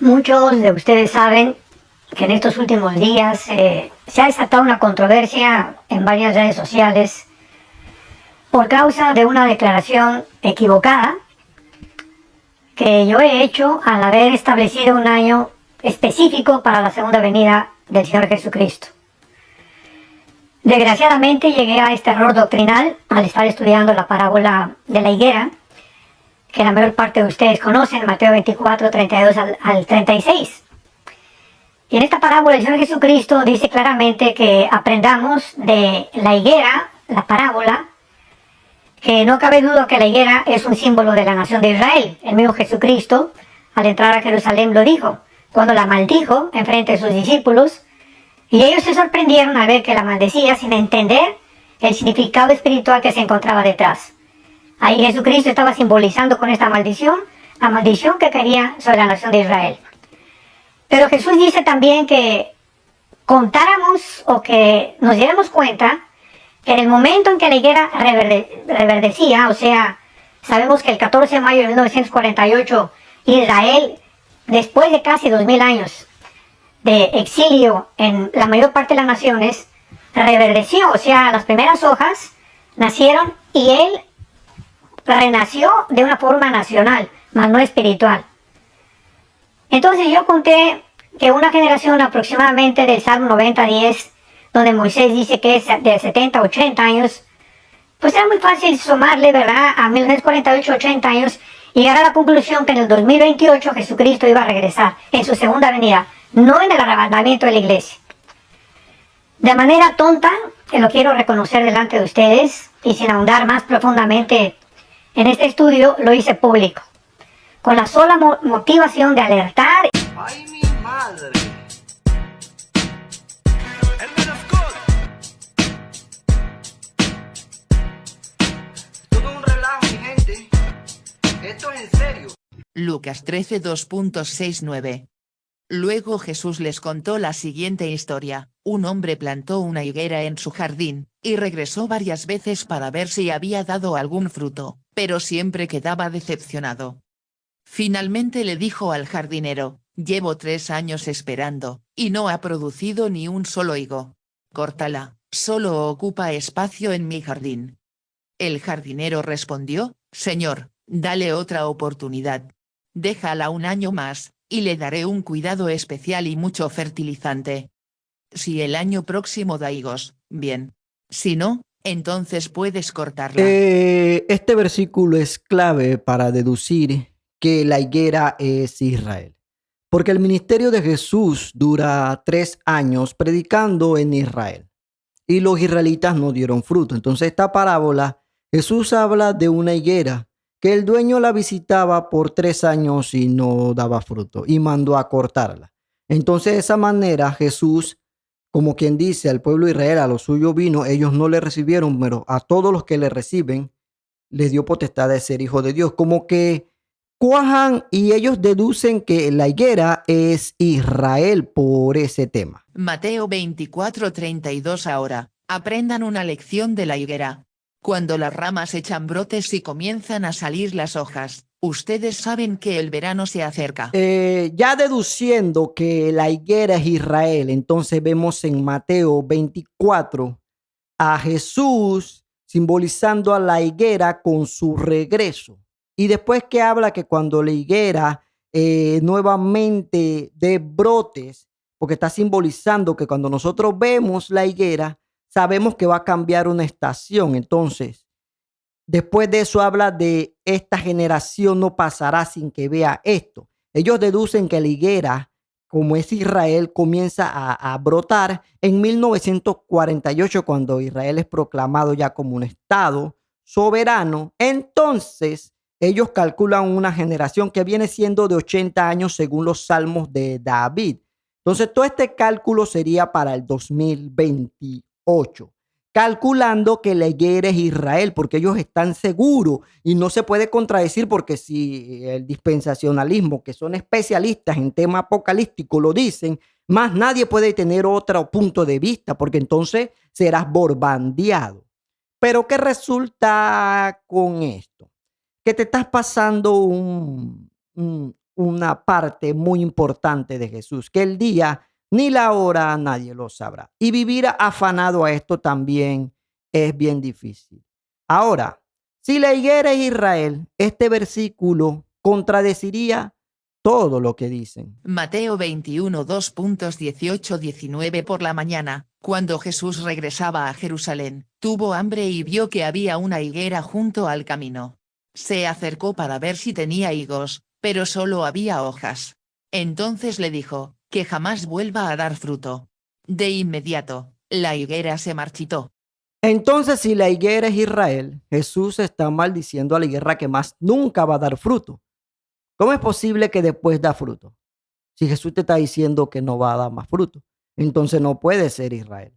Muchos de ustedes saben que en estos últimos días se ha desatado una controversia en varias redes sociales por causa de una declaración equivocada que yo he hecho al haber establecido un año específico para la segunda venida del Señor Jesucristo. Desgraciadamente llegué a este error doctrinal al estar estudiando la parábola de la higuera, que la mayor parte de ustedes conocen, Mateo 24, 32 al 36. Y en esta parábola el Señor Jesucristo dice claramente que aprendamos de la higuera, la parábola, que no cabe duda que la higuera es un símbolo de la nación de Israel. El mismo Jesucristo, al entrar a Jerusalén, lo dijo, cuando la maldijo en frente de sus discípulos, y ellos se sorprendieron al ver que la maldecía sin entender el significado espiritual que se encontraba detrás. Ahí Jesucristo estaba simbolizando con esta maldición, la maldición que caería sobre la nación de Israel. Pero Jesús dice también que contáramos o que nos diéramos cuenta que en el momento en que la higuera reverdecía, o sea, sabemos que el 14 de mayo de 1948, Israel, después de casi 2000 años de exilio en la mayor parte de las naciones, reverdeció, o sea, las primeras hojas nacieron y él renació de una forma nacional, más no espiritual. Entonces yo conté que una generación aproximadamente del Salmo 90-10, donde Moisés dice que es de 70 a 80 años, pues era muy fácil sumarle, ¿verdad?, a 1948, 80 años, y llegar a la conclusión que en el 2028 Jesucristo iba a regresar en su segunda venida, no en el arrebatamiento de la iglesia. De manera tonta, que lo quiero reconocer delante de ustedes, y sin ahondar más profundamente en este estudio, lo hice público, con la sola motivación de alertar. ¡Ay, mi madre! Hermano Scott. Todo un relajo, mi gente. Esto es en serio. Lucas 13 2.69. Luego Jesús les contó la siguiente historia: un hombre plantó una higuera en su jardín, y regresó varias veces para ver si había dado algún fruto, pero siempre quedaba decepcionado. Finalmente le dijo al jardinero: llevo 3 años esperando, y no ha producido ni un solo higo. Córtala, solo ocupa espacio en mi jardín. El jardinero respondió: Señor, dale otra oportunidad. Déjala un año más, y le daré un cuidado especial y mucho fertilizante. Si el año próximo da higos, bien. Si no, entonces puedes cortarla. Este versículo es clave para deducir que la higuera es Israel, porque el ministerio de Jesús dura 3 años predicando en Israel y los israelitas no dieron fruto. Entonces esta parábola, Jesús habla de una higuera que el dueño la visitaba por 3 años y no daba fruto y mandó a cortarla. Entonces de esa manera Jesús, como quien dice al pueblo de Israel, a lo suyo vino, ellos no le recibieron, pero a todos los que le reciben les dio potestad de ser hijo de Dios. Como que cuajan y ellos deducen que la higuera es Israel por ese tema. Mateo 24:32. Ahora, aprendan una lección de la higuera. Cuando las ramas echan brotes y comienzan a salir las hojas, ustedes saben que el verano se acerca. Ya deduciendo que la higuera es Israel, entonces vemos en Mateo 24 a Jesús simbolizando a la higuera con su regreso. Y después que habla que cuando la higuera nuevamente dé brotes, porque está simbolizando que cuando nosotros vemos la higuera, sabemos que va a cambiar una estación. Entonces, después de eso habla de esta generación no pasará sin que vea esto. Ellos deducen que la higuera, como es Israel, comienza a brotar en 1948, cuando Israel es proclamado ya como un estado soberano. Entonces, ellos calculan una generación que viene siendo de 80 años según los salmos de David. Entonces, todo este cálculo sería para el 2028. Calculando que la higuera es Israel, porque ellos están seguros y no se puede contradecir, porque si el dispensacionalismo, que son especialistas en tema apocalíptico, lo dicen, más nadie puede tener otro punto de vista, porque entonces serás borbandeado. Pero ¿qué resulta con esto? Que te estás pasando una parte muy importante de Jesús, que el día ni la hora nadie lo sabrá. Y vivir afanado a esto también es bien difícil. Ahora, si la higuera es Israel, este versículo contradeciría todo lo que dicen. Mateo 21 2.18-19 Por la mañana, cuando Jesús regresaba a Jerusalén, tuvo hambre y vio que había una higuera junto al camino. Se acercó para ver si tenía higos, pero solo había hojas. Entonces le dijo, que jamás vuelva a dar fruto. De inmediato, la higuera se marchitó. Entonces, si la higuera es Israel, Jesús está maldiciendo a la higuera que más nunca va a dar fruto. ¿Cómo es posible que después da fruto? Si Jesús te está diciendo que no va a dar más fruto, entonces no puede ser Israel.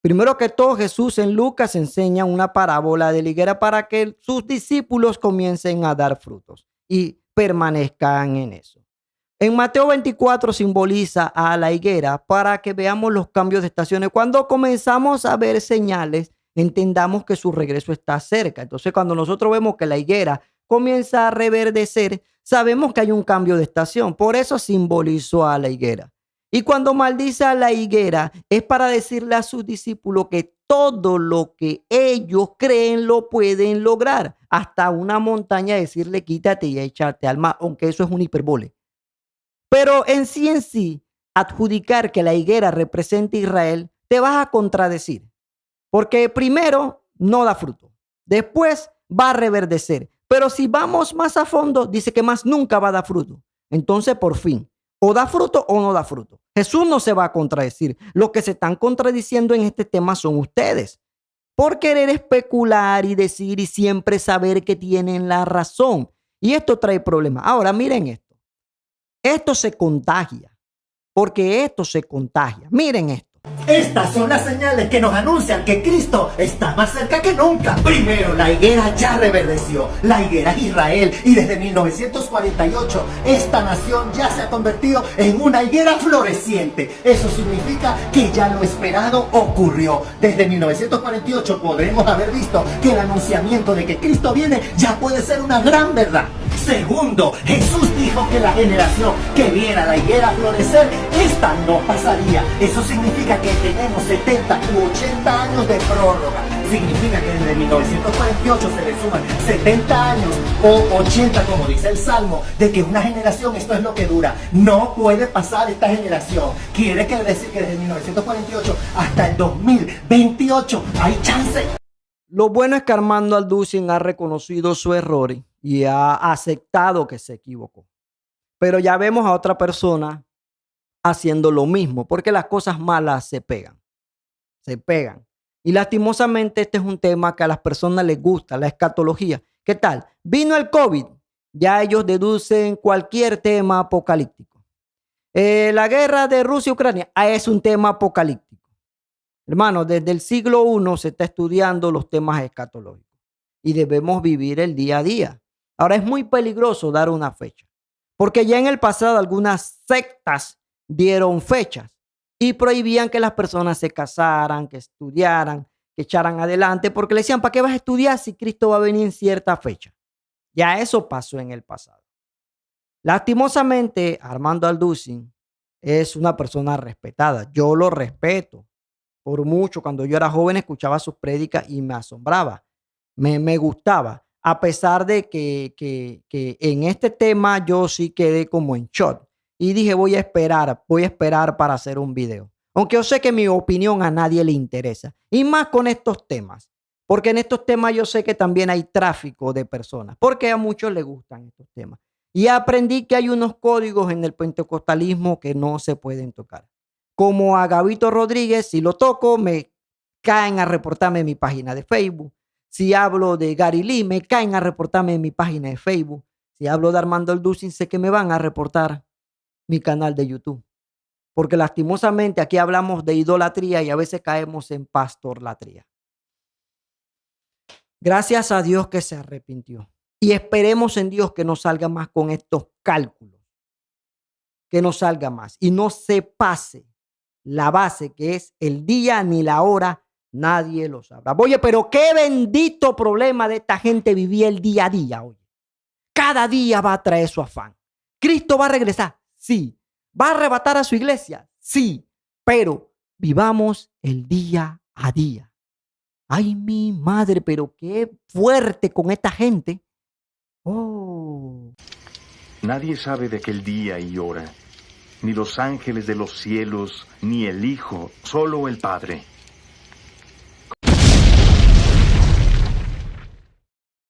Primero que todo, Jesús en Lucas enseña una parábola de la higuera para que sus discípulos comiencen a dar frutos y permanezcan en eso. En Mateo 24 simboliza a la higuera para que veamos los cambios de estaciones. Cuando comenzamos a ver señales, entendamos que su regreso está cerca. Entonces, cuando nosotros vemos que la higuera comienza a reverdecer, sabemos que hay un cambio de estación. Por eso simbolizó a la higuera. Y cuando maldice a la higuera, es para decirle a sus discípulos que todo lo que ellos creen lo pueden lograr. Hasta una montaña decirle quítate y échate al mar, aunque eso es un hiperbole. Pero en sí, adjudicar que la higuera representa a Israel, te vas a contradecir. Porque primero no da fruto, después va a reverdecer. Pero si vamos más a fondo, dice que más nunca va a dar fruto. Entonces, por fin, o da fruto o no da fruto. Jesús no se va a contradecir. Los que se están contradiciendo en este tema son ustedes. Por querer especular y decir y siempre saber que tienen la razón. Y esto trae problemas. Ahora, miren esto. Esto se contagia, porque esto se contagia. Miren esto. Estas son las señales que nos anuncian que Cristo está más cerca que nunca. Primero, la higuera ya reverdeció. La higuera es Israel y desde 1948 esta nación ya se ha convertido en una higuera floreciente. Eso significa que ya lo esperado ocurrió. Desde 1948 podremos haber visto que el anunciamiento de que Cristo viene ya puede ser una gran verdad. Segundo, Jesús dijo que la generación que viera la higuera florecer, esta no pasaría. Eso significa que tenemos 70 u 80 años de prórroga. Significa que desde 1948 se le suman 70 años o 80, como dice el Salmo, de que una generación, esto es lo que dura. No puede pasar esta generación. Quiere decir que desde 1948 hasta el 2028 hay chance. Lo bueno es que Armando Alducin ha reconocido su error y ha aceptado que se equivocó. Pero ya vemos a otra persona haciendo lo mismo, porque las cosas malas se pegan. Se pegan. Y lastimosamente este es un tema que a las personas les gusta, la escatología. ¿Qué tal? Vino el COVID, ya ellos deducen cualquier tema apocalíptico. La guerra de Rusia y Ucrania es un tema apocalíptico. Hermano, desde el siglo I se está estudiando los temas escatológicos y debemos vivir el día a día. Ahora es muy peligroso dar una fecha, porque ya en el pasado algunas sectas dieron fechas y prohibían que las personas se casaran, que estudiaran, que echaran adelante, porque le decían, ¿para qué vas a estudiar si Cristo va a venir en cierta fecha? Ya eso pasó en el pasado. Lastimosamente, Armando Alducin es una persona respetada. Yo lo respeto. Por mucho, cuando yo era joven escuchaba sus prédicas y me asombraba, me gustaba, a pesar de que en este tema yo sí quedé como en shock y dije voy a esperar para hacer un video. Aunque yo sé que mi opinión a nadie le interesa y más con estos temas, porque en estos temas yo sé que también hay tráfico de personas, porque a muchos les gustan estos temas. Y aprendí que hay unos códigos en el pentecostalismo que no se pueden tocar. Como a Gabito Rodríguez, si lo toco, me caen a reportarme en mi página de Facebook. Si hablo de Gary Lee, me caen a reportarme en mi página de Facebook. Si hablo de Armando Alducin, sé que me van a reportar mi canal de YouTube. Porque lastimosamente aquí hablamos de idolatría y a veces caemos en pastorlatría. Gracias a Dios que se arrepintió. Y esperemos en Dios que no salga más con estos cálculos. Que no salga más y no se pase la base que es el día ni la hora, nadie lo sabrá. Oye, pero qué bendito problema de esta gente vivía el día a día. Oye, cada día va a traer su afán. ¿Cristo va a regresar? Sí. ¿Va a arrebatar a su iglesia? Sí. Pero vivamos el día a día. Ay, mi madre, pero qué fuerte con esta gente. Oh. Nadie sabe de aquel día y hora, ni los ángeles de los cielos, ni el Hijo, solo el Padre.